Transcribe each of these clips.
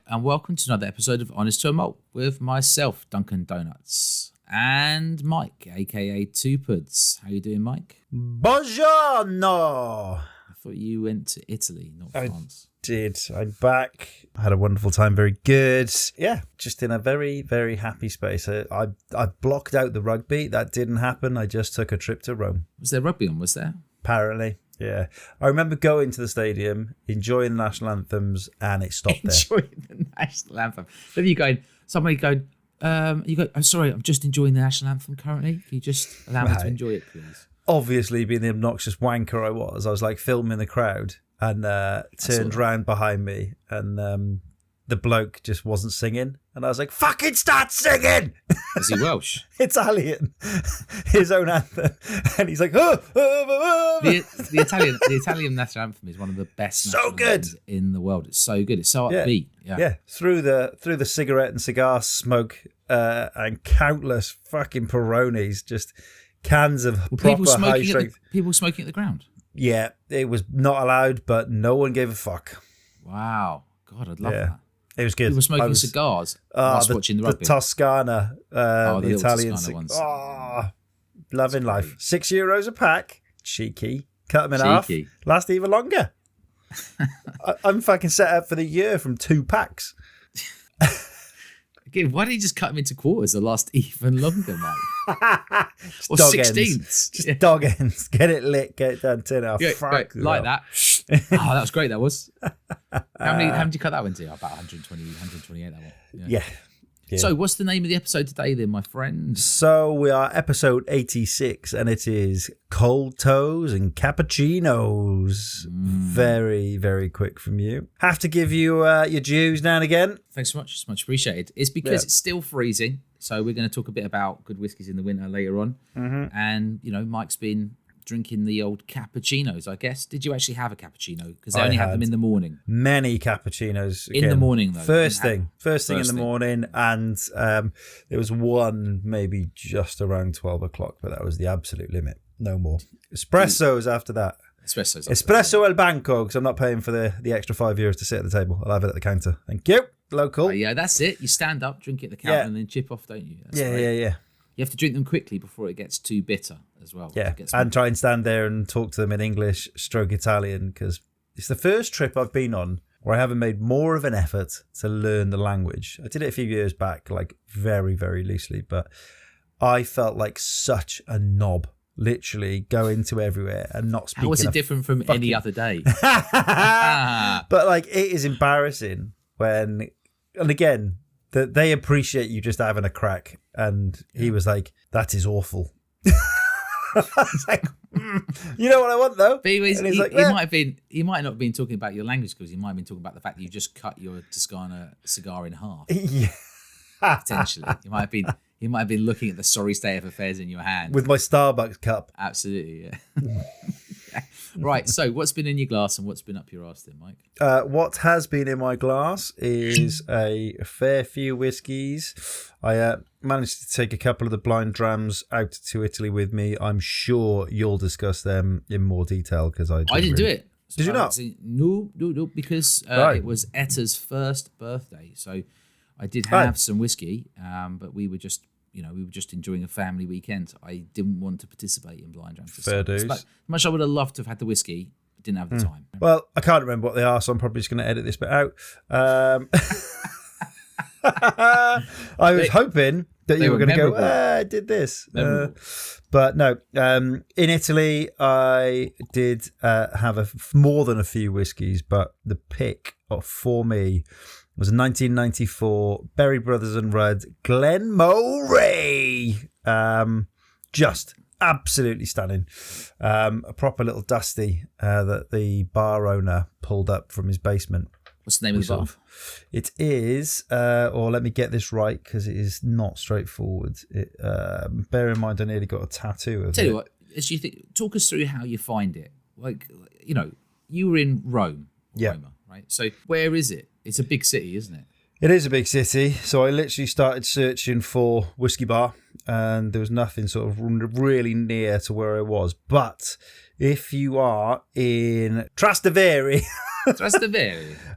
and welcome to another episode of Honest to a Malt with myself, Duncan Donuts, and Mike, aka Two Puds. How you doing, Mike? Buongiorno! I thought you went to Italy, not France. Did. I'm back. I had a wonderful time. Very good. Yeah, just in a very, very happy space. I blocked out the rugby. That didn't happen. I just took a trip to Rome. Was there rugby on, was there? Apparently. Yeah. I remember going to the stadium, enjoying the national anthems, and it stopped there. Enjoying the national anthem. Then somebody going, I'm sorry, I'm just enjoying the national anthem currently. Can you just allow me to enjoy it, please? Obviously, being the obnoxious wanker I was like filming the crowd and turned round behind me, and the bloke just wasn't singing. And I was like, fucking start singing! Is he Welsh? Italian. His own anthem. And he's like, oh, the Italian national anthem is one of the best national anthems in the world. It's so good. It's so upbeat. Yeah. Through the cigarette and cigar smoke and countless fucking Peronis, just cans of proper high strength. People smoking at the ground? Yeah, it was not allowed, but no one gave a fuck. Wow. God, I'd love that. It was good. People smoking cigars whilst watching the rugby. The Toscana, the Italian Toscana ones. Oh, loving life. €6 a pack. Cheeky. Cut them in half. Last even longer. I'm fucking set up for the year from 2 packs. Again, why don't you just cut them into quarters and last even longer, mate? Or dog 16ths. Just dog ends. Get it lit, get it done, turn it off. Yeah, right, like that. Oh, that was great, that was. How many did you cut that one to? About 120, 128, that one. Yeah. So what's the name of the episode today then, my friend? So we are episode 86, and it is cold toes and cappuccinos. Very, very quick from you. Have to give you your dues now and again. Thanks so much. It's much appreciated. It's because it's still freezing, so we're going to talk a bit about good whiskies in the winter later on. Mm-hmm. And, Mike's been drinking the old cappuccinos, I guess. Did you actually have a cappuccino? Because they only have them in the morning. Many cappuccinos. Again. In the morning, though. First thing in the morning. And there was one maybe just around 12 o'clock, but that was the absolute limit. No more. Espressos after that. Espresso el banco, because I'm not paying for the extra €5 to sit at the table. I'll have it at the counter. Thank you. Local. Yeah, that's it. You stand up, drink it at the counter, and then chip off, don't you? That's great. Yeah. You have to drink them quickly before it gets too bitter as well. Yeah, and try and stand there and talk to them in English stroke Italian, because it's the first trip I've been on where I haven't made more of an effort to learn the language. I did it a few years back, like very, very loosely, but I felt like such a knob, literally going to everywhere and not speaking. How was it different from any other day? But like, it is embarrassing when, and again, that they appreciate you just having a crack. And he was like, that is awful. I was like, you know what I want though? But he might not have been talking about your language skills. He might have been talking about the fact that you just cut your Toscana cigar in half. Yeah. Potentially. He might have been looking at the sorry state of affairs in your hand. With my Starbucks cup. Absolutely, yeah. Right, so what's been in your glass and what's been up your arse then, Mike? What has been in my glass is a fair few whiskies. I managed to take a couple of the blind drams out to Italy with me. I'm sure you'll discuss them in more detail because I didn't do it. So did you not? No, because it was Etta's first birthday. So I did have some whiskey, but we were just enjoying a family weekend. I didn't want to participate in blind drams. Fair dues. Much I would have loved to have had the whiskey, I didn't have the time. Well, I can't remember what they are, so I'm probably just going to edit this bit out. I was hoping that you were going to go, I did this. But no, in Italy, I did have more than a few whiskies, but the pick for me was a 1994 Berry Brothers and Rudd Glenmorangie. Just absolutely stunning. A proper little dusty that the bar owner pulled up from his basement. What's the name of the bar? It is, or let me get this right because it is not straightforward. Bear in mind, I nearly got a tattoo of it. Tell you what, as you think, talk us through how you find it. Like, you were in Rome, right? So where is it? It's a big city, isn't it? It is a big city. So I literally started searching for whiskey bar. and there was nothing sort of really near to where I was. But if you are in Trastevere,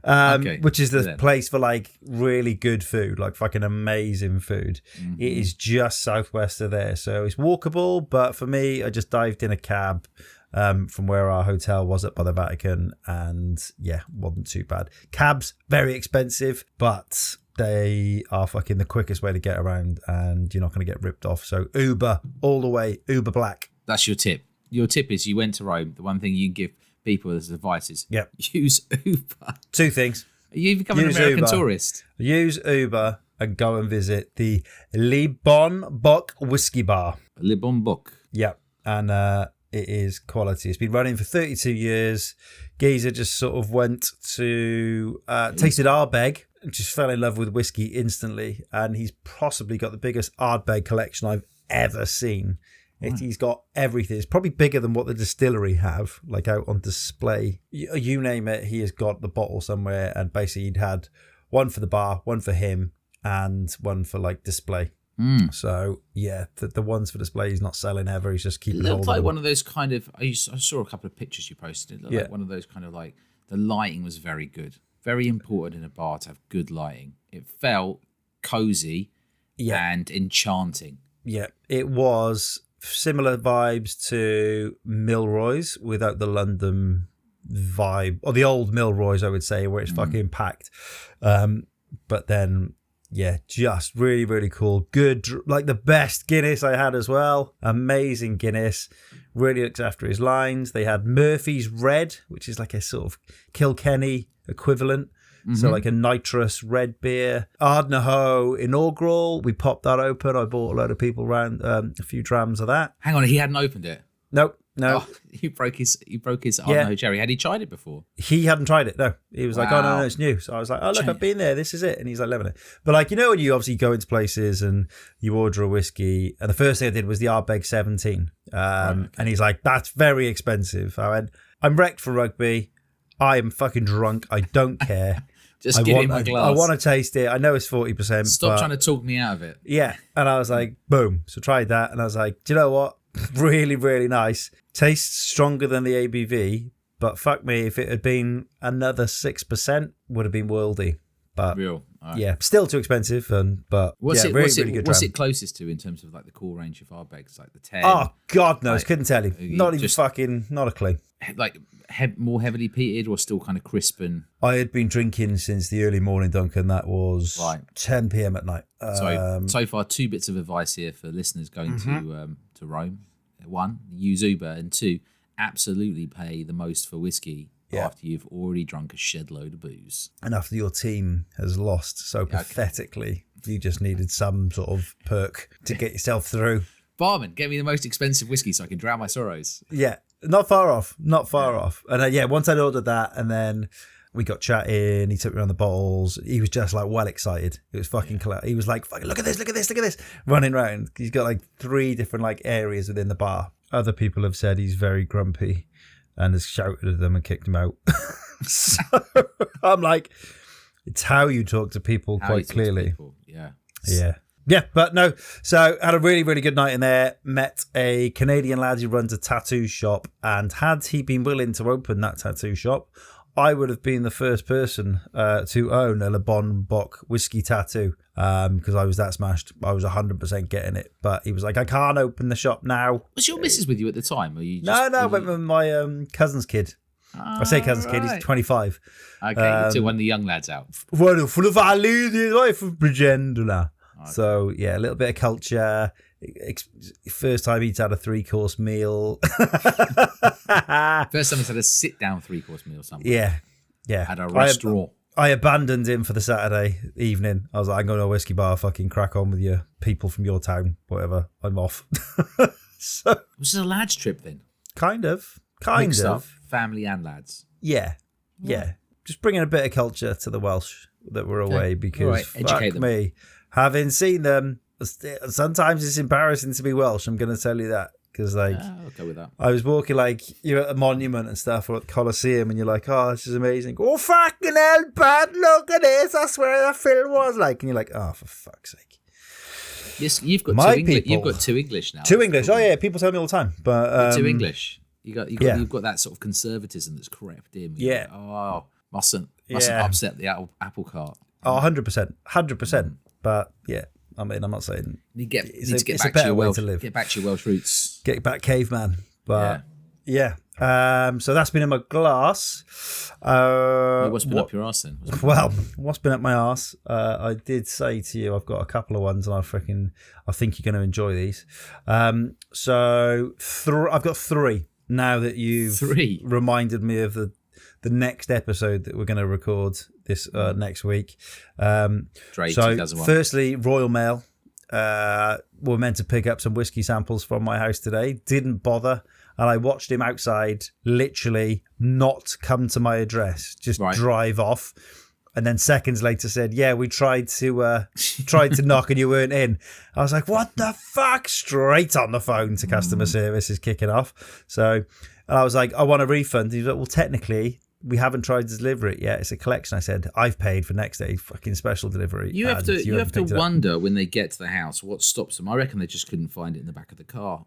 okay. which is the place for like really good food, like fucking amazing food, it is just southwest of there. So it's walkable, but for me, I just dived in a cab from where our hotel was up by the Vatican, and yeah, wasn't too bad. Cabs, very expensive, but they are fucking the quickest way to get around, and you're not going to get ripped off. So Uber all the way, Uber Black. That's your tip. Your tip is you went to Rome. The one thing you give people as advice is use Uber. Two things. You become an American tourist. Use Uber and go and visit the Le Bon Bock Whiskey Bar. Le Bon Bock. Yeah, and it is quality. It's been running for 32 years. Geezer just sort of went to tasted Ardbeg, just fell in love with whiskey instantly, and he's possibly got the biggest Ardbeg collection I've ever seen. He's got everything. It's probably bigger than what the distillery have, like out on display. You name it, he has got the bottle somewhere, and basically he'd had one for the bar, one for him, and one for like display. So yeah, the ones for display he's not selling ever. He's just keeping. It looked like one of those kind of. I saw a couple of pictures you posted. It looked like one of those kind of like the lighting was very good. Very important in a bar to have good lighting. It felt cozy and enchanting. Yeah, it was similar vibes to Milroy's without the London vibe, or the old Milroy's, I would say, where it's fucking packed. But then, yeah, just really, really cool. Good, like the best Guinness I had as well. Amazing Guinness. Really looks after his lines. They had Murphy's Red, which is like a sort of Kilkenny equivalent. So like a nitrous red beer. Ardnahoe Inaugural. We popped that open. I bought a load of people around a few drams of that. Hang on, he hadn't opened it? No. Oh, you broke his Ardnahoe cherry. Had he tried it before? He hadn't tried it, no. He was like, oh, no, it's new. So I was like, oh, look, I've been there. This is it. And he's like, loving it. But like, you know, when you obviously go into places and you order a whiskey, and the first thing I did was the Ardbeg 17. And he's like, that's very expensive. I went, I'm wrecked for rugby. I am fucking drunk. I don't care. Just give him a glass. I want to taste it. I know it's 40%. Stop trying to talk me out of it. Yeah. And I was like, boom. So tried that. And I was like, do you know what? Really, really nice. Tastes stronger than the ABV. But fuck me, if it had been another 6%, would have been worldy. But yeah, still too expensive. But really good. What's it closest to in terms of like the core range of Ardbegs, like the 10? Oh God knows, like, couldn't tell you. Not even fucking, not a clue. Like more heavily peated or still kind of crisp and. I had been drinking since the early morning, Duncan. That was 10 p.m. at night. So far, 2 bits of advice here for listeners going to Rome. 1, use Uber, and 2, absolutely pay the most for whiskey. After you've already drunk a shed load of booze. And after your team has lost so pathetically, you just needed some sort of perk to get yourself through. Barman, get me the most expensive whiskey so I can drown my sorrows. Yeah, not far off. And once I'd ordered that, and then we got chatting, he took me around the bottles. He was just like well excited. It was fucking he was like, fucking look at this, running around. He's got like 3 different like areas within the bar. Other people have said he's very grumpy and has shouted at them and kicked them out. So I'm like, it's how you talk to people quite clearly. Yeah, but no. So had a really, really good night in there. Met a Canadian lad who runs a tattoo shop, and had he been willing to open that tattoo shop, I would have been the first person to own a Le Bon Bock whiskey tattoo, because I was that smashed. I was 100% getting it. But he was like, I can't open the shop now. Was your missus with you at the time? Or you No, I went with my cousin's kid. I say cousin's kid, he's 25. Okay, so one of the young lads out. Full of value, the wife of Bridgend. So, yeah, a little bit of culture. First time he's had a 3-course meal. First time he's had a sit-down 3-course meal somewhere. Yeah. At a restaurant. I abandoned him for the Saturday evening. I was like, I'm going to a whiskey bar, fucking crack on with your people from your town, whatever. I'm off. So, was it a lads trip then? Kind of. Family and lads. Yeah. Just bringing a bit of culture to the Welsh that were away, because fuck me, having seen them, sometimes it's embarrassing to be Welsh. I'm going to tell you that, because like I'll go with that. I was walking, like, you're at a monument and stuff, or at the Colosseum, and you're like, oh, this is amazing. Oh, fucking hell, bad, look at this. That's where that film was, like, and you're like, oh, for fuck's sake. Yes, you've got two English now. Two English. Oh yeah, people tell me all the time. But two English. You've got that sort of conservatism that's crept in. Yeah. Mustn't upset the apple cart. Oh, 100%, 100%. But yeah, I mean, I'm not saying you need to get back to your Welsh. Get back to your Welsh roots. Get back caveman. But yeah. So that's been in my glass. What's been up your arse then? Well, what's been up my arse? I did say to you, I've got a couple of ones, and I think you're going to enjoy these. So I've got three now that you've reminded me of the next episode that we're going to record this next week. So 2001. Firstly, Royal Mail. We're meant to pick up some whiskey samples from my house today. Didn't bother. And I watched him outside literally not come to my address, just drive off. And then seconds later said, yeah, we tried to knock and you weren't in. I was like, what the fuck? Straight on the phone to customer service is kicking off. So and I was like, I want a refund. He's like, well, technically, we haven't tried to deliver it yet. It's a collection. I said, I've paid for next day fucking special delivery. You have to wonder when they get to the house what stops them. I reckon they just couldn't find it in the back of the car.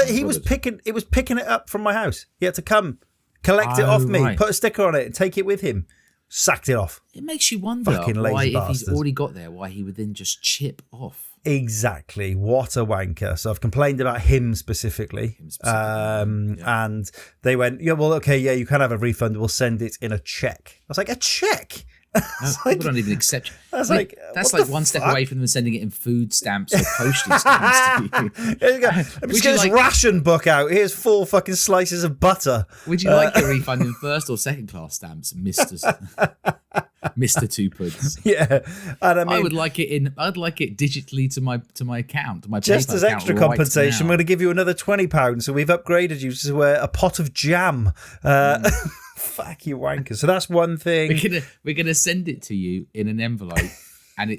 He was picking it up from my house. He had to come collect it off me, put a sticker on it, and take it with him. Sacked it off. It makes you wonder why, if he's already got there, why he would then just chip off. Exactly. What a wanker. So I've complained about him specifically. And they went, yeah, well, okay, yeah, you can have a refund. We'll send it in a check. I was like, a check? No, people don't even accept you. That's like one step away from them sending it in food stamps or postage stamps to you. There you go. Let me just get this ration book out. Here's 4 fucking slices of butter. Would you like a refund in first or second class stamps, Mr. Two Puds? Yeah, and I mean, I'd like it digitally to my account, my just PayPal as extra account compensation. We're going to give you another £20, so we've upgraded you to a pot of jam. Fuck you wankers. So that's one thing. We're gonna send it to you in an envelope, and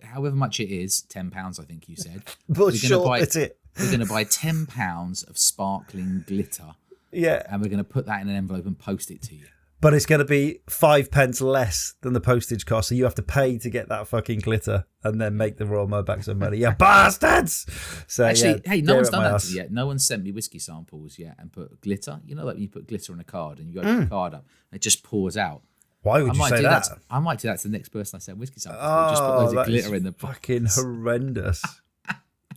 however much it is, £10, I think you said. But that's it. We're gonna buy £10 of sparkling glitter. Yeah, and we're gonna put that in an envelope and post it to you. But it's going to be 5 pence less than the postage cost, so you have to pay to get that fucking glitter and then make the Royal Mail back some money. You bastards! So actually, hey, no one's done that to me yet. No one's sent me whiskey samples yet and put glitter. You know, like when you put glitter on a card and you open the card up, and it just pours out. Why would you say that? I might do that to the next person I send whiskey samples. Just put loads of glitter in the box. Fucking horrendous.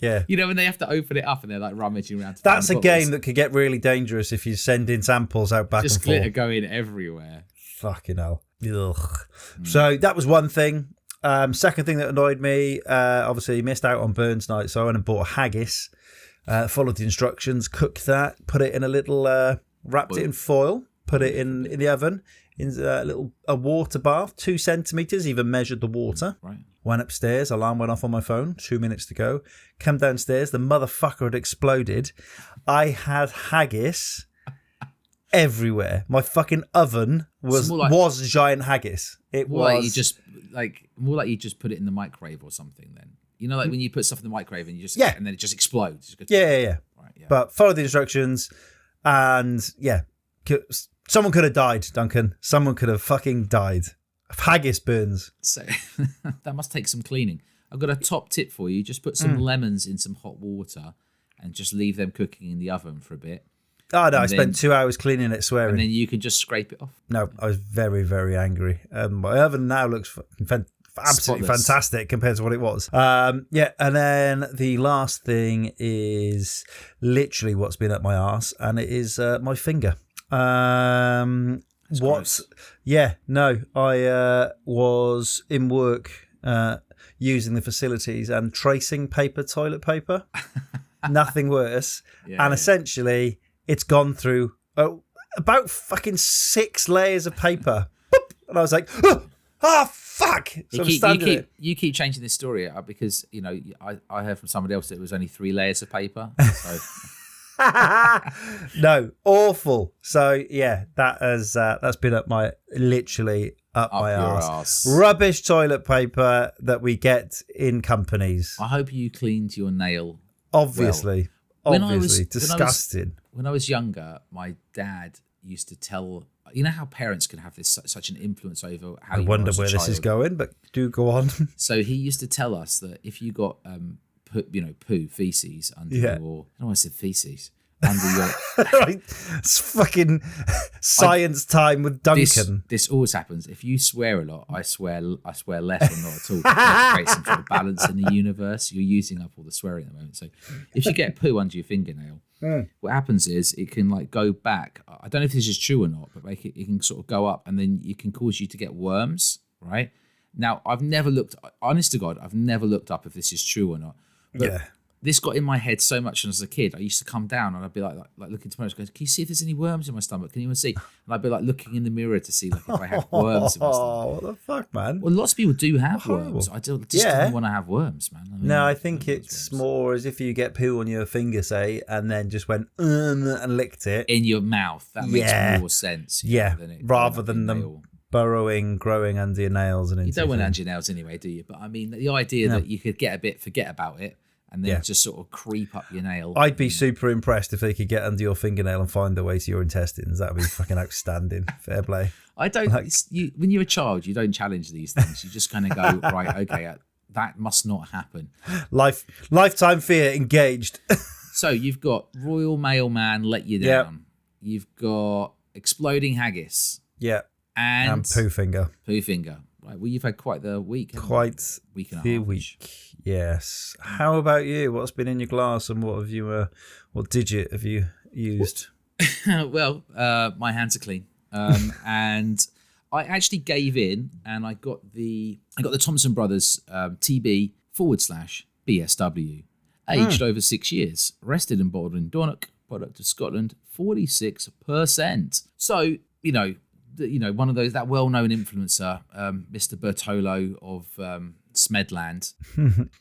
Yeah. You know, when they have to open it up and they're like rummaging around. That's a game that could get really dangerous if you send in samples out back and forth. Just glitter going everywhere. Fucking hell. Ugh. So that was one thing. Second thing that annoyed me, obviously missed out on Burns night, so I went and bought a haggis, followed the instructions, cooked that, put it in a little, wrapped it in foil, put it in the oven, in a water bath, 2 centimetres, even measured the water. Right. Went upstairs, alarm went off on my phone, 2 minutes to go. Come downstairs, the motherfucker had exploded. I had haggis everywhere. My fucking oven was giant haggis. More like you just put it in the microwave or something then. You know, like when you put stuff in the microwave and and then it just explodes. Yeah. Right, yeah. But follow the instructions and someone could have died, Duncan. Someone could have fucking died. Haggis burns. So that must take some cleaning. I've got a top tip for you. Just put some lemons in some hot water and just leave them cooking in the oven for a bit. Oh, no, I spent 2 hours cleaning it, swearing. And then you can just scrape it off. No, I was very, very angry. My oven now looks absolutely fantastic compared to what it was. And then the last thing is literally what's been up my arse, and it is my finger. I was in work using the facilities and tracing toilet paper. Nothing worse. And essentially, it's gone through about fucking 6 layers of paper. And I was like, fuck. So you keep changing this story up because, you know, I heard from somebody else that it was only 3 layers of paper. So. No, awful. So yeah, that's been up my arse. Rubbish toilet paper that we get in companies. I hope you cleaned your nail. Obviously, disgusting. When I was younger, my dad used to tell you know how parents can have this such an influence over how I you wonder are as a where this is child? going, but do go on. So he used to tell us that if you got poo, feces under Yeah. your, I don't know, I said feces under your. Right. It's fucking science time with Duncan. This always happens. If you swear a lot, I swear less or not at all. To create some sort of balance in the universe. You're using up all the swearing at the moment. So if you get poo under your fingernail, what happens is it can like go back. I don't know if this is true or not, but like it can sort of go up, and then it can cause you to get worms. Right now, I've never looked. Honest to God, I've never looked up if this is true or not. But this got in my head so much as a kid. I used to come down and I'd be like looking to my nose, going, can you see if there's any worms in my stomach? Can you even see? And I'd be like looking in the mirror to see like if I had worms in my stomach. Oh, what the fuck, man? Well, lots of people do have worms. I just don't want to have worms, man. I mean, No, I think it's more as if you get poo on your finger, say, and then just went and licked it. in your mouth. That makes more sense. Yeah, than it rather going than up your them nail. burrowing, growing under your nails. And You don't want under your nails anyway, do you? But I mean, the idea that you could get a bit, forget about it, and then just sort of creep up your nail. I'd be super impressed if they could get under your fingernail and find their way to your intestines. That would be fucking outstanding. Fair play. I don't. When you're a child, you don't challenge these things. You just kind of go, right, okay, that must not happen. Lifetime fear engaged. So you've got Royal Mailman let you down. You've got Exploding Haggis. Yeah. And Poo finger. Poo finger. Right. Well, you've had quite the week. Quite week and a the half. week. Yes. How about you? What's been in your glass, and what have you? What digit have you used? Well, my hands are clean, and I actually gave in, and I got the Thompson Brothers TB/BSW, aged over 6 years, rested and bottled in Dornoch, product of Scotland, 46%. So one of those, that well-known influencer, Mr. Bertolo of Smedland,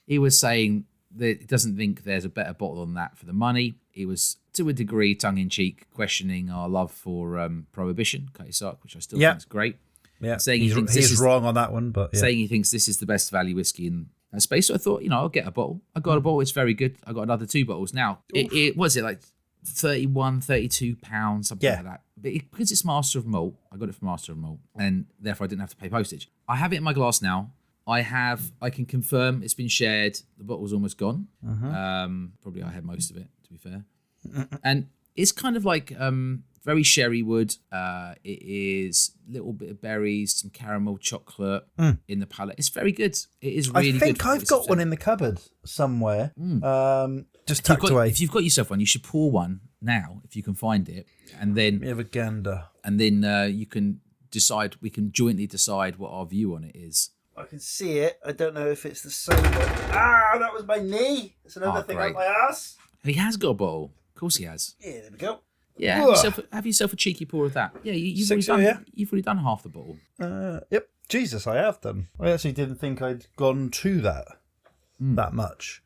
he was saying that he doesn't think there's a better bottle than that for the money. He was, to a degree, tongue-in-cheek, questioning our love for Prohibition, Cutty Sark, which I still think is great. Yeah, saying he's wrong on that one, but saying he thinks this is the best value whiskey in that space. So I thought, I'll get a bottle. I got a bottle. It's very good. I got another 2 bottles now. It was like 31, 32 pounds, something like that. But because it's Master of Malt, I got it from Master of Malt, and therefore I didn't have to pay postage. I have it in my glass now. I can confirm it's been shared. The bottle's almost gone. Probably I had most of it, to be fair. And it's kind of like very sherry wood. It is a little bit of berries, some caramel chocolate in the palate. It's very good. It is really good. I think I've got one in the cupboard somewhere. Just tucked away. If you've got yourself one, you should pour one now if you can find it, and then we have a gander. And then you can decide. We can jointly decide what our view on it is. I can see it. I don't know if it's the same one. Ah, that was my knee. It's another thing up my ass. He has got a bottle. Of course he has. Yeah, there we go. Yeah, have yourself a cheeky pour of that. Yeah, you've already done half the bottle. Yep. Jesus, I have done. I actually didn't think I'd gone to that much.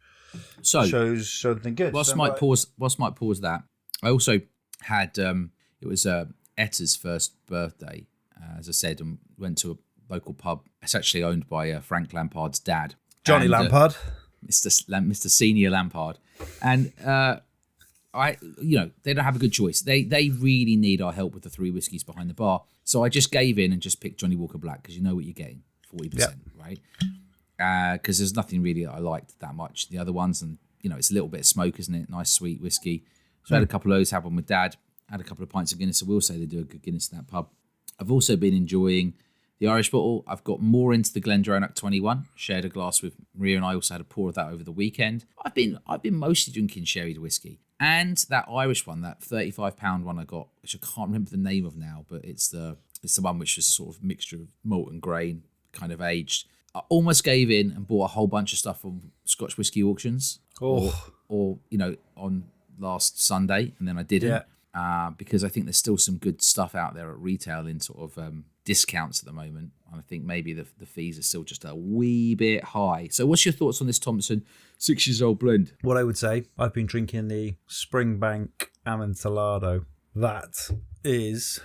So shows something good. Whilst Mike pours that, I also had it was Etta's first birthday, as I said, and went to a local pub. It's actually owned by Frank Lampard's dad, Johnny Lampard, Mr. Senior Lampard, and they don't have a good choice. They really need our help with the 3 whiskies behind the bar. So I just gave in and just picked Johnny Walker Black because you know what you're getting, 40%, right? Because there's nothing really that I liked that much. The other ones, and it's a little bit of smoke, isn't it? Nice sweet whiskey. So I had a couple of those, had one with Dad, had a couple of pints of Guinness. I will say they do a good Guinness in that pub. I've also been enjoying the Irish bottle. I've got more into the Glendronach 21. Shared a glass with Maria, and I also had a pour of that over the weekend. I've been mostly drinking sherried whiskey. And that Irish one, that £35 one I got, which I can't remember the name of now, but it's the one which is a sort of mixture of malt and grain, kind of aged. I almost gave in and bought a whole bunch of stuff from Scotch Whisky Auctions, or on last Sunday, and then I didn't because I think there's still some good stuff out there at retail in sort of discounts at the moment, and I think maybe the fees are still just a wee bit high. So, what's your thoughts on this Thompson 6 years old blend? What I would say, I've been drinking the Springbank Amontillado. That is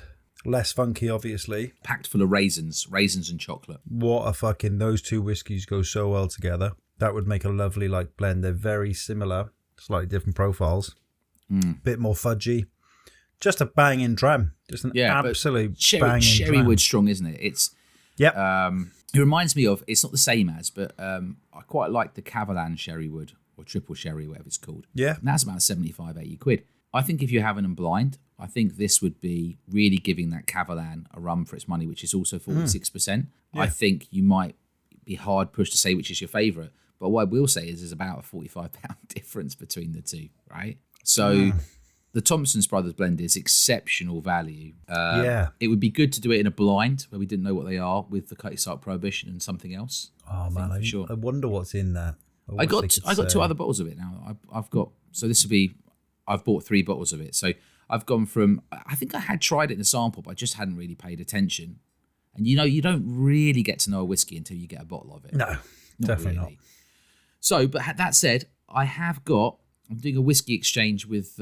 less funky, obviously. Packed full of raisins and chocolate. What a fucking, those 2 whiskies go so well together. That would make a lovely blend. They're very similar, slightly different profiles. Bit more fudgy, just a banging dram. Just an absolute banging sherry dram. wood strong, isn't it? It's it reminds me of, it's not the same as, but I quite like the Cavalan sherry wood or triple sherry, whatever it's called. Yeah. And that's about 75, 80 quid. I think if you're having them blind, I think this would be really giving that Cavalan a run for its money, which is also 46%. Yeah. I think you might be hard pushed to say which is your favourite. But what I will say is there's about a £45 difference between the two, right? So the Thompson's Brothers blend is exceptional value. It would be good to do it in a blind where we didn't know what they are with the Cutty Sark Prohibition and something else. Oh, man, I wonder what's in that. I got 2 other bottles of it now. I've bought 3 bottles of it. So I've gone from, I think I had tried it in a sample, but I just hadn't really paid attention. And you don't really get to know a whiskey until you get a bottle of it. No, definitely not. So, but that said, I'm doing a whiskey exchange with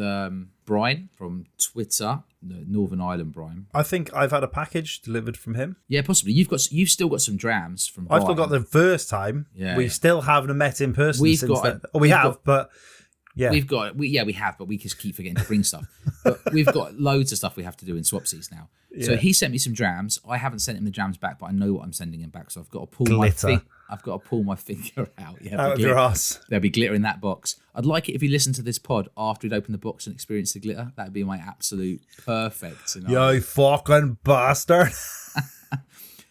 Brian from Twitter, Northern Ireland Brian. I think I've had a package delivered from him. Yeah, possibly. You've still got some drams from Brian. I've still got the first time. Yeah, we still haven't met in person since then. We have, but we just keep forgetting to bring stuff. But we've got loads of stuff we have to do in swapsies now. Yeah. So he sent me some drams. I haven't sent him the drams back, but I know what I'm sending him back. So I've got to pull my finger out. Yeah, out of your ass. There'll be glitter in that box. I'd like it if you listened to this pod after he'd opened the box and experienced the glitter. That'd be my absolute perfect scenario. You fucking bastard.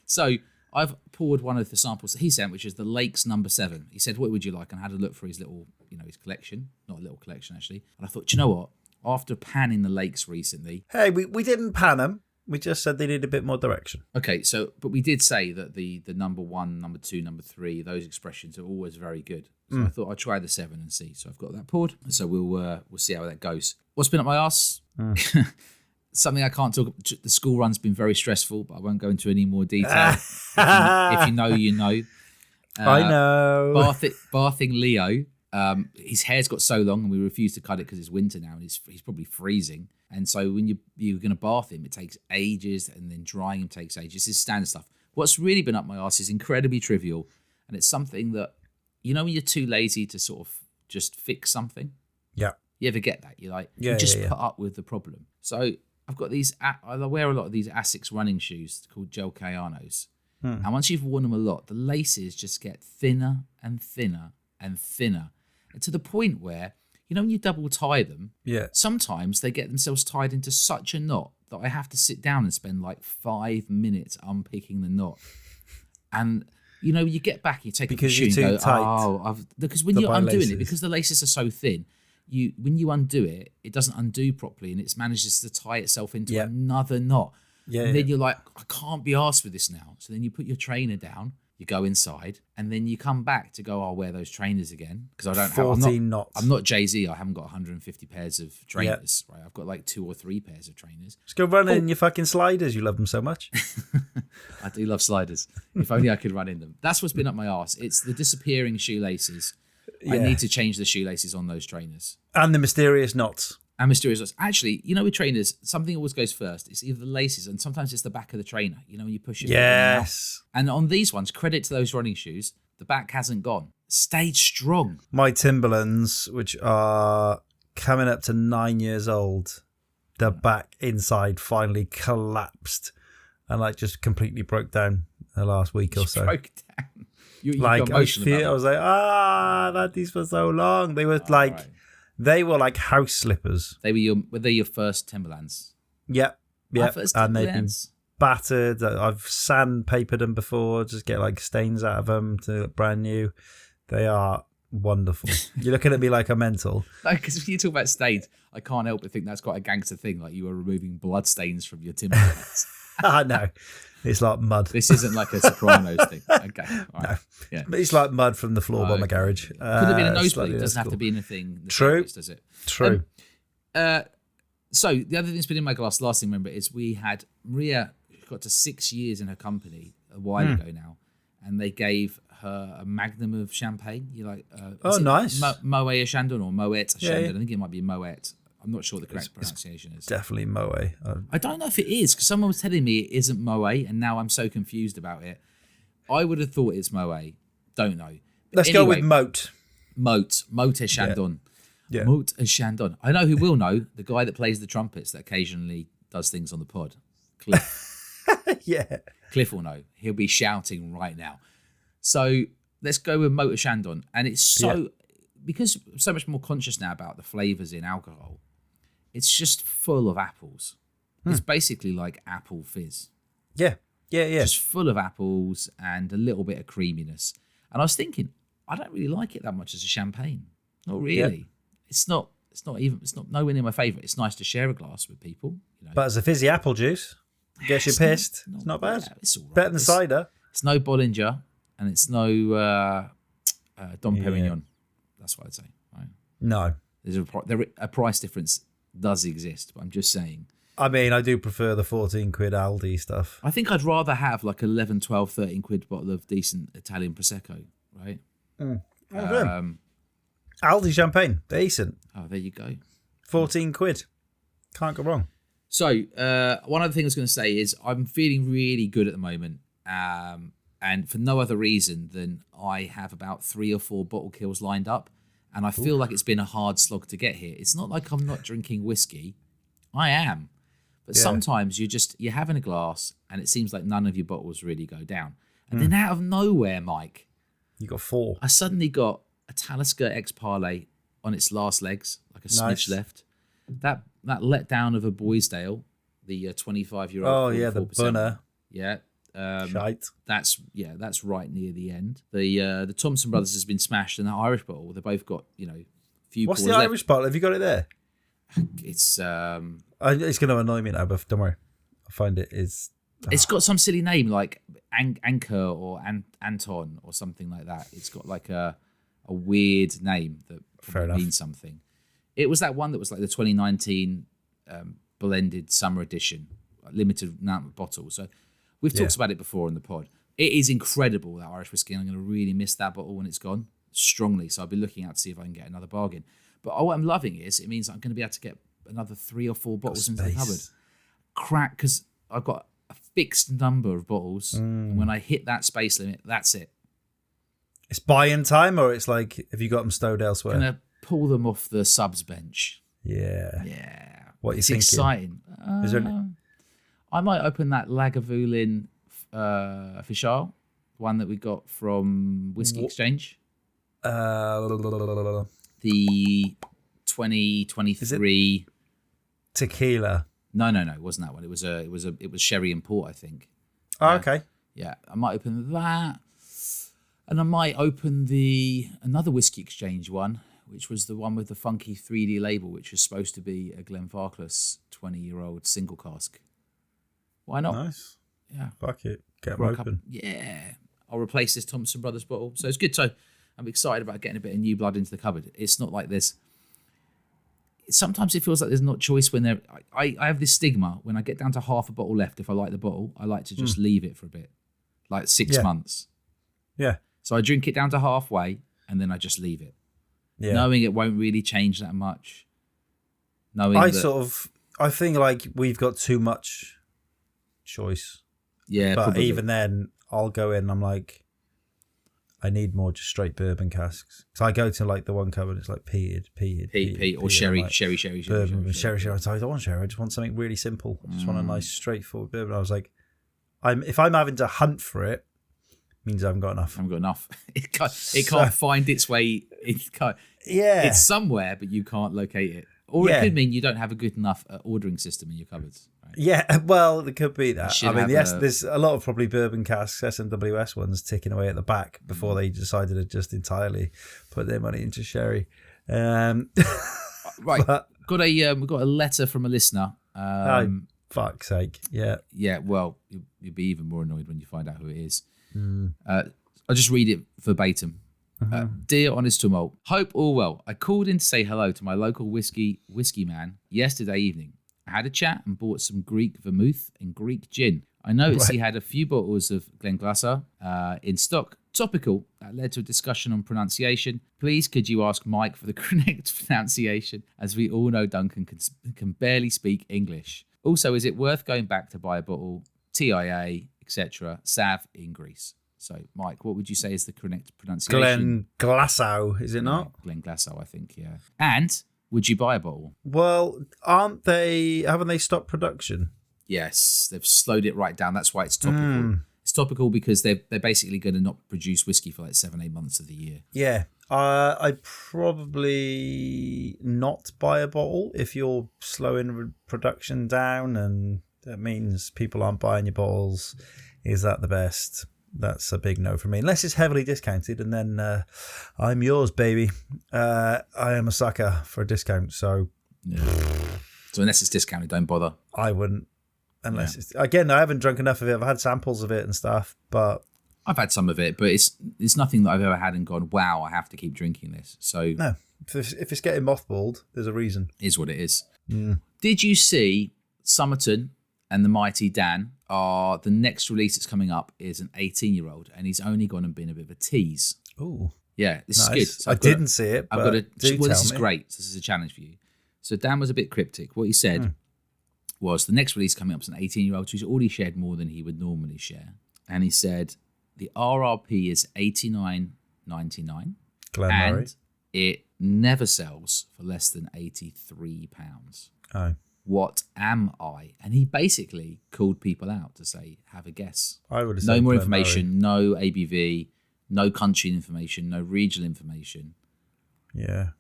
So I've poured one of the samples that he sent, which is the Lakes number 7. He said, what would you like? And I had a look for his little, his collection. Not a little collection, actually. And I thought, do you know what? After panning the Lakes recently... Hey, we didn't pan them. We just said they need a bit more direction. Okay, but we did say that the number 1, number 2, number 3, those expressions are always very good. So I thought I'd try the 7 and see. So I've got that poured. So we'll see how that goes. What's been up my arse? Something I can't talk about. The school run's been very stressful, but I won't go into any more detail. if you know, you know. I know. Bathing Leo. His hair's got so long and we refuse to cut it because it's winter now and he's probably freezing. And so when you're going to bath him, it takes ages, and then drying him takes ages. This is standard stuff. What's really been up my arse is incredibly trivial, and it's something that, when you're too lazy to sort of just fix something. Yeah. You ever get that? You're like, put up with the problem. So I've got these, I wear a lot of these Asics running shoes called Gel Cayanos. And once you've worn them a lot, the laces just get thinner and thinner and thinner. And to the point where, when you double tie them, sometimes they get themselves tied into such a knot that I have to sit down and spend like 5 minutes unpicking the knot. And, you get back, you take a shoe and go, tight. Because when you're undoing it, because the laces are so thin, when you undo it, it doesn't undo properly and it manages to tie itself into another knot. And then you're like, I can't be arsed with this now. So then you put your trainer down, you go inside, and then you come back to go, I'll wear those trainers again. Because I don't have 14 knots. I'm not Jay-Z. I haven't got 150 pairs of trainers. Right? I've got like 2 or 3 pairs of trainers. Just go run in your fucking sliders. You love them so much. I do love sliders. If only I could run in them. That's what's been up my arse. It's the disappearing shoelaces. I need to change the shoelaces on those trainers. And the mysterious knots. And mysterious knots. Actually, with trainers, something always goes first. It's either the laces and sometimes it's the back of the trainer. When you push it. Yes. And on these ones, credit to those running shoes, the back hasn't gone. Stayed strong. My Timberlands, which are coming up to 9 years old, the back inside finally collapsed and just completely broke down the last week or so. Broke down. You I was like, these for so long. They were they were like house slippers. Were they your first Timberlands? Yep. And they've been battered. I've sandpapered them before, just get stains out of them to look brand new. They are wonderful. You're looking at me like I'm mental. Because when you talk about stains, I can't help but think that's quite a gangster thing. Like you were removing blood stains from your Timberlands. No. It's like mud. This isn't like a Sopranos thing. Okay. All right. No. Yeah. But it's like mud from the floor by my garage. Could have been a nosebleed. It doesn't have to be anything. True. Does it? True. So the other thing that's been in my glass, last thing I remember, is we had Maria got to 6 years in her company a while ago now, and they gave her a magnum of champagne. Nice. Moet Chandon or Moet Chandon. I think it might be Moet. I'm not sure the correct pronunciation is. Definitely Moet. I don't know if it is, because someone was telling me it isn't Moet, and now I'm so confused about it. I would have thought it's Moet. Don't know. Let's go with Moat. Moët Chandon. Yeah. Mout and Chandon. I know who will know. The guy that plays the trumpets that occasionally does things on the pod. Cliff. Yeah. Cliff will know. He'll be shouting right now. So let's go with Moat Chandon. And it's so, because I'm so much more conscious now about the flavours in alcohol, it's just full of apples. It's basically like apple fizz. Yeah. Just full of apples and a little bit of creaminess. And I was thinking, I don't really like it that much as a champagne. Not really. Yeah. It's not nowhere near my favourite. It's nice to share a glass with people. You know. But as a fizzy apple juice, gets you pissed. It's not bad. Yeah, it's all right. Better than cider. It's no Bollinger and it's no Dom Perignon. That's what I'd say. Right? No. There's a price difference does exist, but I'm just saying. I mean, I do prefer the 14 quid Aldi stuff. I think I'd rather have like 11, 12, 13 quid bottle of decent Italian Prosecco, right? Aldi champagne, decent. Oh, there you go. 14 quid. Can't go wrong. So, one other thing I was going to say is I'm feeling really good at the moment. And for no other reason than I have about 3 or 4 bottle kills lined up. And I feel like it's been a hard slog to get here. It's not like I'm not drinking whiskey. I am. But sometimes you're having a glass and it seems like none of your bottles really go down. And then out of nowhere, Mike, You got 4. I suddenly got a Talisker X Parlay on its last legs, like a smidge left. That letdown of a Boysdale, the 25-year-old. Oh yeah, the bunner. Yeah. Shite. That's right near the end. The Thompson brothers has been smashed in that Irish bottle. They both got few. What's the pours Irish bottle? Have you got it there? It's It's going to annoy me now, but don't worry. I'll find it. It's got some silly name like Anchor or Anton or something like that. It's got like a weird name that probably means something. It was that one that was like the 2019 blended summer edition, limited amount of bottles. So we've talked about it before in the pod. It is incredible, that Irish whiskey. And I'm going to really miss that bottle when it's gone strongly. So I'll be looking out to see if I can get another bargain. But what I'm loving is it means I'm going to be able to get another 3 or 4 bottles into the cupboard. Crack, because I've got a fixed number of bottles. And when I hit that space limit, that's it. It's buy-in time, or it's like, have you got them stowed elsewhere? I'm going to pull them off the subs bench. Yeah. Yeah. What are you it's thinking? Exciting. Is there any... I might open that Lagavulin Fischl, one that we got from Whiskey Exchange. The 2023 tequila. No, it wasn't that one. It was sherry and port, I think. Oh, okay. Yeah, I might open that, and I might open another Whiskey Exchange one, which was the one with the funky 3D label, which was supposed to be a Glenfarclas 20-year-old single cask. Why not? Nice. Yeah. Fuck it. Get them open. I'll replace this Thompson Brothers bottle. So it's good. So I'm excited about getting a bit of new blood into the cupboard. It's not like this. Sometimes it feels like there's not choice when there. I have this stigma when I get down to half a bottle left. If I like the bottle, I like to just leave it for a bit, like 6 months. Yeah. So I drink it down to halfway and then I just leave it, knowing it won't really change that much. I think like we've got too much choice. Yeah, but probably. Even then, I'll go in and I'm like, I need more just straight bourbon casks. So I go to like the one cupboard, it's like peated, or sherry, like, sherry. Bourbon, sherry. I don't want sherry. I just want something really simple. I just want a nice, straightforward bourbon. I was like, if I'm having to hunt for it, means I haven't got enough. It can't find its way. It's somewhere, but you can't locate it. Or it could mean you don't have a good enough ordering system in your cupboards. Right? Yeah, well, it could be that. I mean, there's a lot of probably bourbon casks, SMWS ones, ticking away at the back before they decided to just entirely put their money into sherry. Right, we've got a letter from a listener. Fuck's sake, yeah. Yeah, well, you'll be even more annoyed when you find out who it is. I'll just read it verbatim. Dear Honest Tumult, hope all well. I called in to say hello to my local whiskey man yesterday evening. I had a chat and bought some Greek vermouth and Greek gin. I noticed he had a few bottles of Glenglassaugh in stock. Topical. That led to a discussion on pronunciation. Please, could you ask Mike for the correct pronunciation, as we all know Duncan can barely speak English. Also, is it worth going back to buy a bottle, TIA, etc., Sav in Greece? So, Mike, what would you say is the correct pronunciation? Glenglassaugh, is it not? Glenglassaugh, I think, yeah. And would you buy a bottle? Well, haven't they stopped production? Yes, they've slowed it right down. That's why it's topical. It's topical because they're basically going to not produce whiskey for like 7-8 months of the year. Yeah. I'd probably not buy a bottle if you're slowing production down, and that means people aren't buying your bottles. Is that the best? That's a big no for me. Unless it's heavily discounted, and then I'm yours, baby. I am a sucker for a discount, so... Yeah. So unless it's discounted, don't bother. I wouldn't. Unless it's... Again, I haven't drunk enough of it. I've had samples of it and stuff, but... I've had some of it, but it's nothing that I've ever had and gone, wow, I have to keep drinking this. So no, if it's getting mothballed, there's a reason. Is what it is. Did you see Somerton and the Mighty Dan are the next release that's coming up is an 18-year-old, and he's only gone and been a bit of a tease. Ooh. Yeah, this is good. So I didn't see it, but this is great. This is a challenge for you. So Dan was a bit cryptic. What he said was the next release coming up is an 18-year-old who's already shared more than he would normally share. And he said the RRP is $89.99 and it never sells for less than £83. Oh. What am I? And he basically called people out to say, have a guess. I would have no more information, no ABV, no country information, no regional information. Yeah.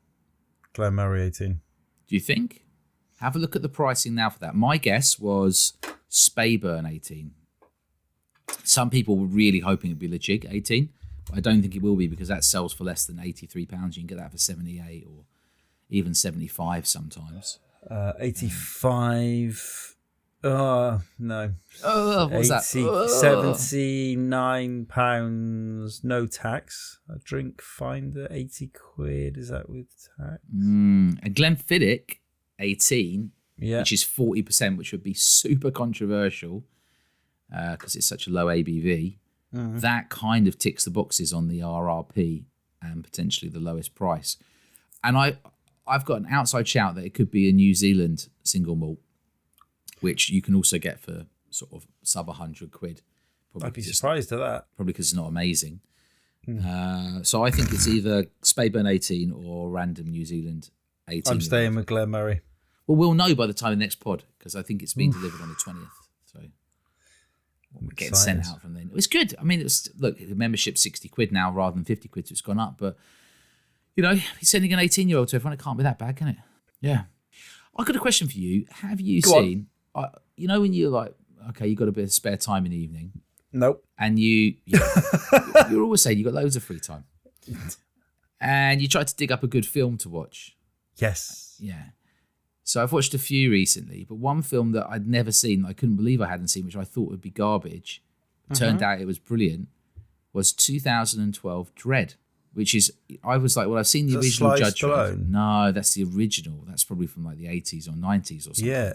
Glenmurray 18. Do you think? Have a look at the pricing now for that. My guess was Speyburn 18. Some people were really hoping it'd be Lechig 18, but I don't think it will be because that sells for less than £83. You can get that for 78 or even 75 sometimes. 85. Oh, no. Oh, what's that? £79, no tax. A drink finder, 80 quid. Is that with tax? A Glenfiddich 18, yeah, which is 40%, which would be super controversial because it's such a low ABV. That kind of ticks the boxes on the RRP and potentially the lowest price. And I've got an outside shout that it could be a New Zealand single malt, which you can also get for sort of sub 100 quid. I'd be surprised at that. Probably because it's not amazing. So I think it's either Speyburn 18 or random New Zealand 18. I'm staying with Glenmurray. Well, we'll know by the time of the next pod because I think it's being delivered on the 20th. So we're getting sent out from then. It's good. I mean, look, the membership's 60 quid now rather than 50 quid, so it's gone up. But, you know, he's sending an 18-year-old to everyone. It can't be that bad, can it? Yeah. I've got a question for you. Have you seen, you know, when you're like, okay, you've got a bit of spare time in the evening. Nope. And you're always saying you've got loads of free time. And you try to dig up a good film to watch. Yes. Yeah. So I've watched a few recently, but one film that I'd never seen, I couldn't believe I hadn't seen, which I thought would be garbage, turned out it was brilliant, was 2012 Dread, which is, I was like, well, I've seen the original Judge Dredd. No, that's the original. That's probably from like the 80s or 90s or something. Yeah.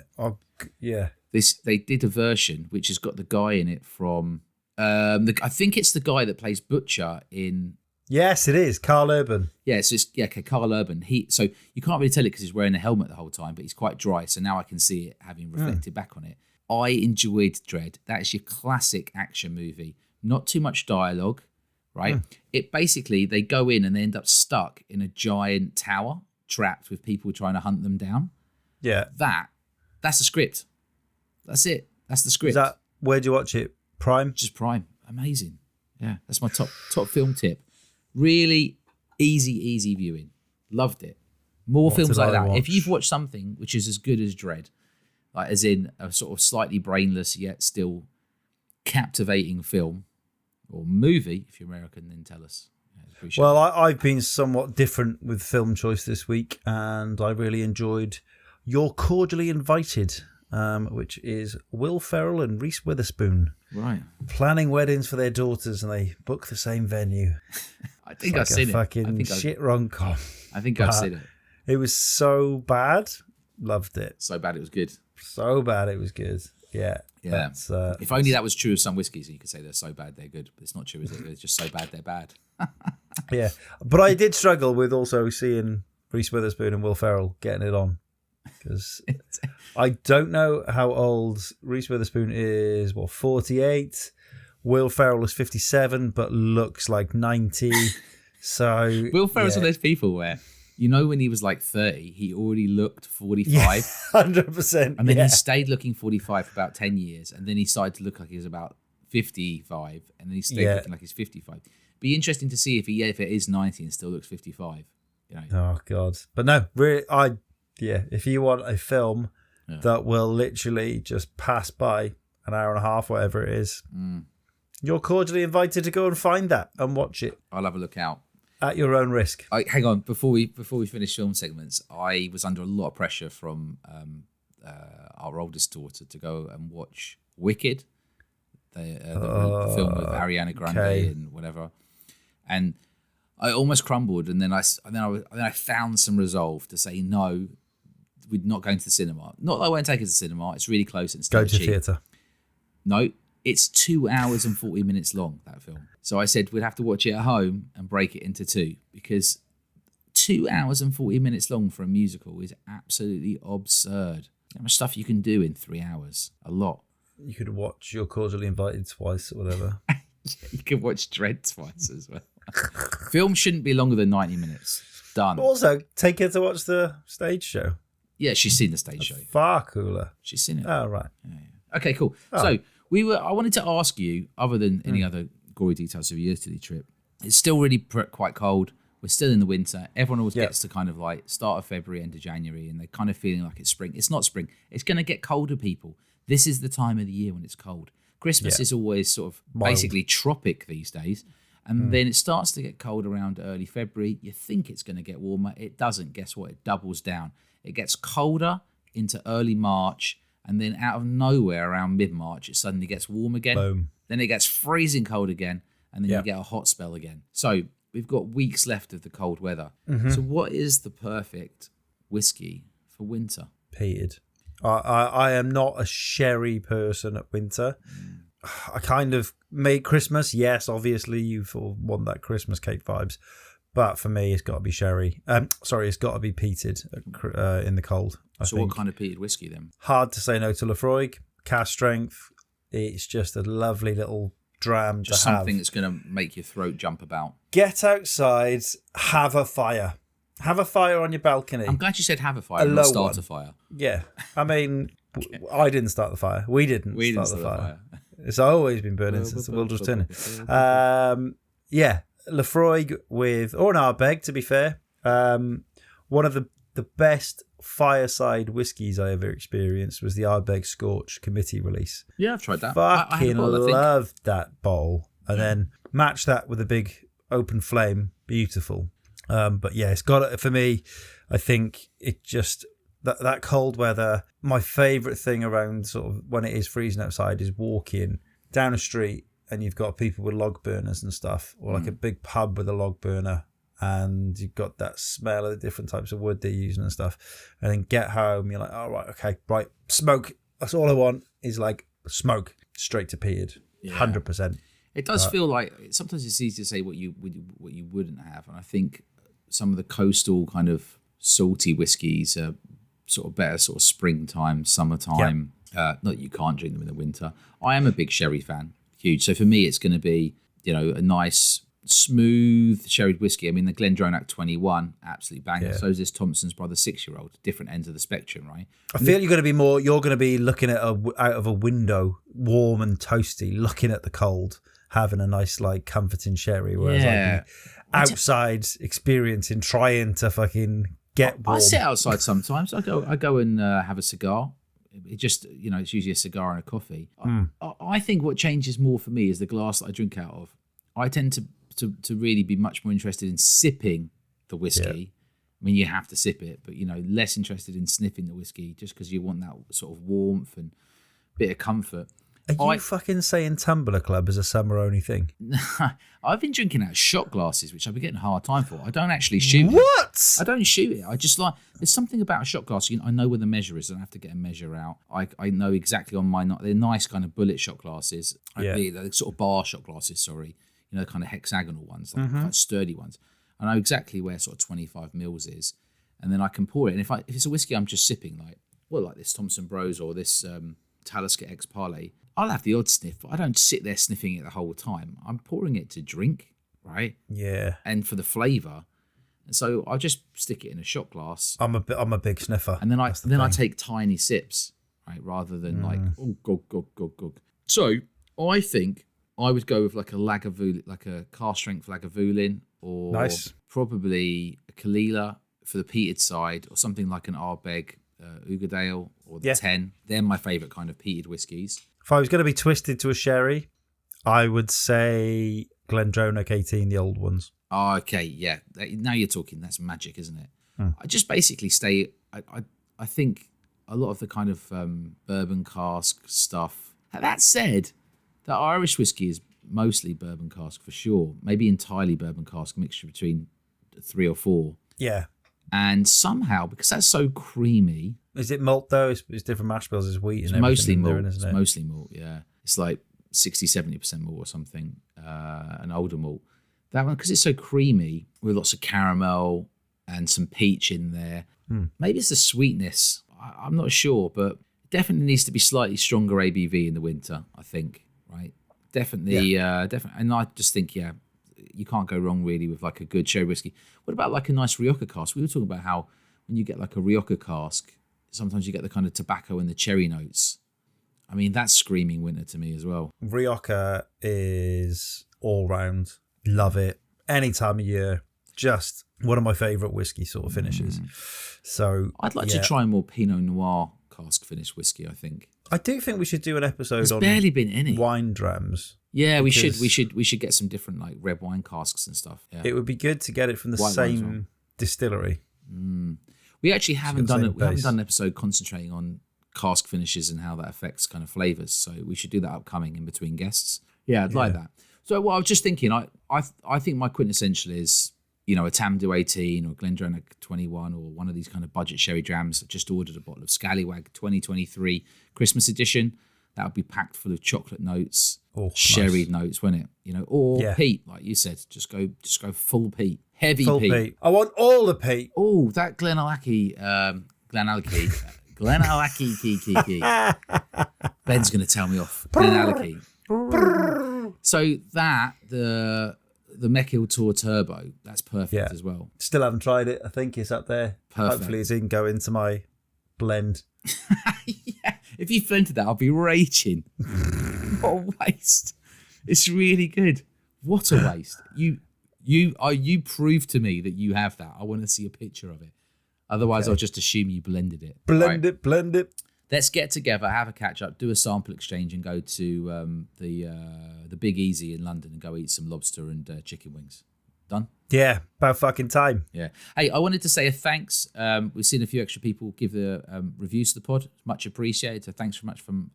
Yeah. They did a version which has got the guy in it from, I think it's the guy that plays Butcher in... Yes, it is. Carl Urban. Yeah, so it's Carl Urban. So you can't really tell it because he's wearing a helmet the whole time, but he's quite dry. So now I can see it having reflected back on it. I enjoyed Dread. That is your classic action movie. Not too much dialogue, right? It basically, they go in and they end up stuck in a giant tower, trapped with people trying to hunt them down. Yeah. That's the script. That's it. That's the script. Where'd you watch it? Prime? Just Prime. Amazing. Yeah, that's my top film tip. Really easy viewing. Loved it. More films like that. If you've watched something which is as good as Dread, like as in a sort of slightly brainless yet still captivating film or movie, if you're American, then tell us. Well, I've been somewhat different with film choice this week, and I really enjoyed You're Cordially Invited, which is Will Ferrell and Reese Witherspoon. Right. Planning weddings for their daughters, and they book the same venue. I think I've seen it. Fucking shit rom-com. I think I've seen it. It was so bad. Loved it. So bad it was good. So bad it was good. Yeah. Yeah. If only that was true of some whiskies, you could say they're so bad they're good. But it's not true, is it? It's just so bad they're bad. Yeah. But I did struggle with also seeing Reese Witherspoon and Will Ferrell getting it on. Because I don't know how old Reese Witherspoon is. 48? Will Ferrell is 57, but looks like 90. So Will Ferrell's one of those people where, when he was like 30, he already looked 45. Yeah, 100%. And then he stayed looking 45 for about 10 years. And then he started to look like he was about 55. And then he stayed looking like he's 55. Be interesting to see if it is 90 and still looks 55. Oh, God. But no, really, if you want a film that will literally just pass by an hour and a half, whatever it is, you're cordially invited to go and find that and watch it. I'll have a look out. At your own risk. Hang on, before we finish film segments, I was under a lot of pressure from our oldest daughter to go and watch Wicked, the film with Ariana Grande and whatever, and I almost crumbled. And then I found some resolve to say no, we're not going to the cinema. Not that I won't take it to the cinema. It's really close and still cheap. Go to theatre. No, it's 2 hours and 40 minutes long, that film. So I said we'd have to watch it at home and break it into two, because 2 hours and 40 minutes long for a musical is absolutely absurd. How much stuff you can do in 3 hours? A lot. You could watch You're Cordially Invited twice or whatever. You could watch Dread twice as well. Film shouldn't be longer than 90 minutes. Done. Also, take her to watch the stage show. Yeah, she's seen the stage show. Far cooler. She's seen it. Oh, right. Yeah. Okay, cool. Oh. So I wanted to ask you, other than any other gory details of your Italy trip, it's still really quite cold. We're still in the winter. Everyone always gets to kind of like start of February, end of January, and they're kind of feeling like it's spring. It's not spring. It's going to get colder, people. This is the time of the year when it's cold. Christmas is always sort of basically tropic these days. And then it starts to get cold around early February. You think it's going to get warmer. It doesn't. Guess what? It doubles down. It gets colder into early March. And then out of nowhere, around mid-March, it suddenly gets warm again. Boom. Then it gets freezing cold again. And then you get a hot spell again. So we've got weeks left of the cold weather. Mm-hmm. So what is the perfect whiskey for winter? Peated. I am not a sherry person at winter. I kind of make Christmas. Yes, obviously you want that Christmas cake vibes. But for me, it's got to be sherry. It's got to be peated in the cold. I think. What kind of peated whiskey then? Hard to say no to Lafroig. Cask strength. It's just a lovely little dram just to have. Something that's going to make your throat jump about. Get outside, have a fire. Have a fire on your balcony. I'm glad you said have a fire, not start a fire. Yeah. I mean, I didn't start the fire. We didn't start the fire. It's always been burning since the world was turning. Lafroig or an Ardbeg, to be fair. One of the best fireside whiskies I ever experienced was the Ardbeg Scorch committee release. Yeah, I've tried that. Fucking loved that bowl. And then match that with a big open flame. Beautiful. But yeah, it's got it for me. I think it just that cold weather. My favourite thing around sort of when it is freezing outside is walking down a street and you've got people with log burners and stuff, or like a big pub with a log burner, and you've got that smell of the different types of wood they're using and stuff. And then get home, you're like, oh right, smoke. That's all I want is like smoke straight to peated, 100%. It does feel like sometimes it's easy to say what you wouldn't have, and I think some of the coastal kind of salty whiskies are sort of better sort of springtime, summertime. Not that you can't drink them in the winter. I am a big sherry fan, huge. So for me, it's going to be, a nice, smooth sherried whiskey. I mean, the Glendronach 21, absolutely banger. Yeah. So is this Thompson's Brother 6-year-old, different ends of the spectrum, right? I feel you're going to be looking at out of a window, warm and toasty, looking at the cold, having a nice, like, comforting sherry, whereas I'd be outside experiencing, trying to fucking get warm. I sit outside sometimes. I go and have a cigar. It just, it's usually a cigar and a coffee. I think what changes more for me is the glass that I drink out of. I tend to really be much more interested in sipping the whiskey. I mean, you have to sip it, but, less interested in sniffing the whiskey just because you want that sort of warmth and bit of comfort. Are you fucking saying Tumbler Club is a summer-only thing? I've been drinking out of shot glasses, which I've been getting a hard time for. I don't actually shoot it. I don't shoot it. I just like... There's something about a shot glass. I know where the measure is. I don't have to get a measure out. I know exactly on mine. They're nice kind of bullet shot glasses. They're sort of bar shot glasses, sorry. Kind of hexagonal ones, like quite sturdy ones. I know exactly where sort of 25 mils is. And then I can pour it. And if it's a whiskey I'm just sipping, like this Thompson Bros or this Talisker X Parlay, I'll have the odd sniff, but I don't sit there sniffing it the whole time. I'm pouring it to drink, right? Yeah. And for the flavour. And so I just stick it in a shot glass. I'm a big sniffer. And then I take tiny sips, right? Rather than like, oh, gog. So I think I would go with like a Lagavulin, like a car strength Lagavulin, or probably a Kalila for the peated side, or something like an Ardbeg Ugadale or the 10. They're my favourite kind of peated whiskies. If I was going to be twisted to a sherry, I would say Glendronach 18, the old ones. Oh, okay, yeah. Now you're talking. That's magic, isn't it? I just basically stay. I think a lot of the kind of bourbon cask stuff. That said, the Irish whiskey is mostly bourbon cask for sure. Maybe entirely bourbon cask, mixture between 3 or 4. Yeah. And somehow, because that's so creamy. Is it malt though? It's different mash bills. It's wheat and it's mostly everything. Malt. There, isn't it? It's mostly malt. Yeah, it's like 60-70% malt or something. An older malt. That one, because it's so creamy with lots of caramel and some peach in there. Maybe it's the sweetness. I'm not sure, but it definitely needs to be slightly stronger ABV in the winter, I think, right? Definitely. And I just think, you can't go wrong really with like a good sherry whiskey. What about like a nice Rioja cask? We were talking about how when you get like a Rioja cask, sometimes you get the kind of tobacco and the cherry notes. I mean, that's screaming winter to me as well. Rioja is all round. Love it. Any time of year. Just one of my favourite whiskey sort of finishes. So I'd like to try more Pinot Noir cask finished whiskey, I think. I do think we should do an episode on barely been any wine drams. Yeah, we should get some different like red wine casks and stuff. Yeah. It would be good to get it from the same distillery. We actually haven't done it. We haven't done an episode concentrating on cask finishes and how that affects kind of flavours. So we should do that upcoming in between guests. Yeah, I'd like that. So what I was just thinking, I think my quintessential is, a Tamdhu 18 or Glendronach 21 or one of these kind of budget sherry drams. I just ordered a bottle of Scallywag 2023 Christmas edition. That would be packed full of chocolate notes, sherry notes, wouldn't it? Or peat, like you said. Just go full peat, heavy full peat. I want all the peat. Oh, that Glenallachie, Glenallachie. Ben's going to tell me off. Glenallachie. So that the Mekil Tour Turbo, that's perfect as well. Still haven't tried it. I think it's up there. Perfect. Hopefully it didn't go into my blend. Yeah, if you blended that, I'll be raging. What a waste! It's really good. What a waste! You prove to me that you have that. I want to see a picture of it. Otherwise, I'll just assume you blended it. Blend it. Let's get together, have a catch up, do a sample exchange, and go to the Big Easy in London and go eat some lobster and chicken wings. Done? Yeah, about fucking time. Yeah. Hey, I wanted to say a thanks. We've seen a few extra people give the reviews to the pod. Much appreciated. So thanks very much from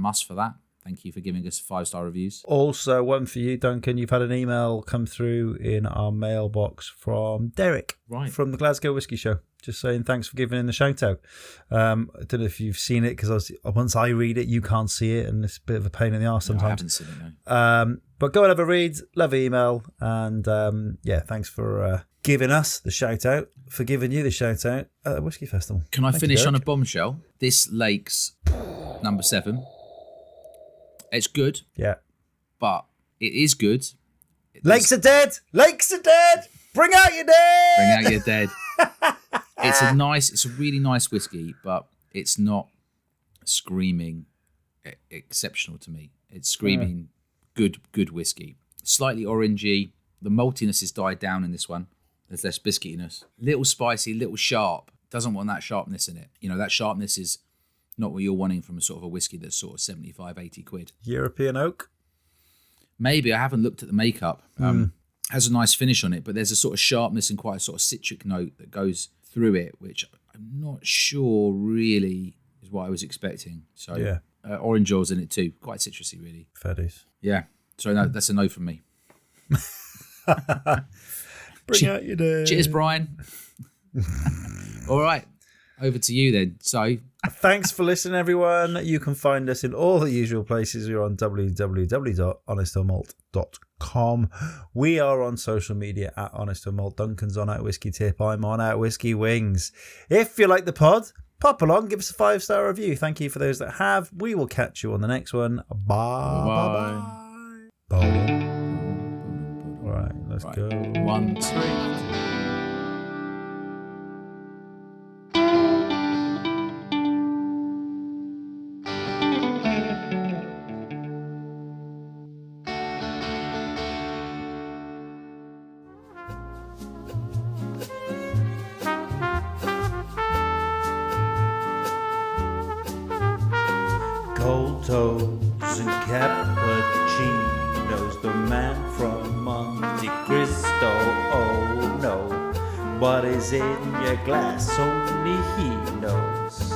us for that. Thank you for giving us 5-star reviews. Also, one for you, Duncan. You've had an email come through in our mailbox from Derek from the Glasgow Whiskey Show. Just saying thanks for giving in the shout out. I don't know if you've seen it because once I read it, you can't see it, and it's a bit of a pain in the arse sometimes. I haven't seen it, no. But go and have a read. Love email. And thanks for giving us the shout out, for giving you the shout out at the Whiskey Festival. Can I finish on a bombshell? This Lakes number 7. It's good. Yeah. But it is good. Lakes are dead. Lakes are dead. Bring out your dead. Bring out your dead. It's a really nice whiskey, but it's not screaming exceptional to me. It's screaming good whiskey. Slightly orangey. The maltiness has died down in this one. There's less biscuitiness. Little spicy, little sharp. Doesn't want that sharpness in it. That sharpness is not what you're wanting from a sort of a whiskey that's sort of 75, 80 quid. European oak? Maybe. I haven't looked at the makeup. Has a nice finish on it, but there's a sort of sharpness and quite a sort of citric note that goes through it, which I'm not sure really is what I was expecting. So orange oil's in it too. Quite citrusy, really. Fair dues. Yeah. So no, that's a no from me. Bring out your day. Cheers, Brian. All right. Over to you then. So thanks for listening, everyone. You can find us in all the usual places. We're on www.honestomalt.com. We are on social media at Honest to Malt. Duncan's on at Whiskey Tip. I'm on at Whiskey Wings. If you like the pod, pop along, give us a 5-star review. Thank you for those that have. We will catch you on the next one. Bye. Bye. Bye. All right, let's go. 1, 2. Cold toes and cappuccinos, the man from Monte Cristo. Oh no, what is in your glass? Only he knows.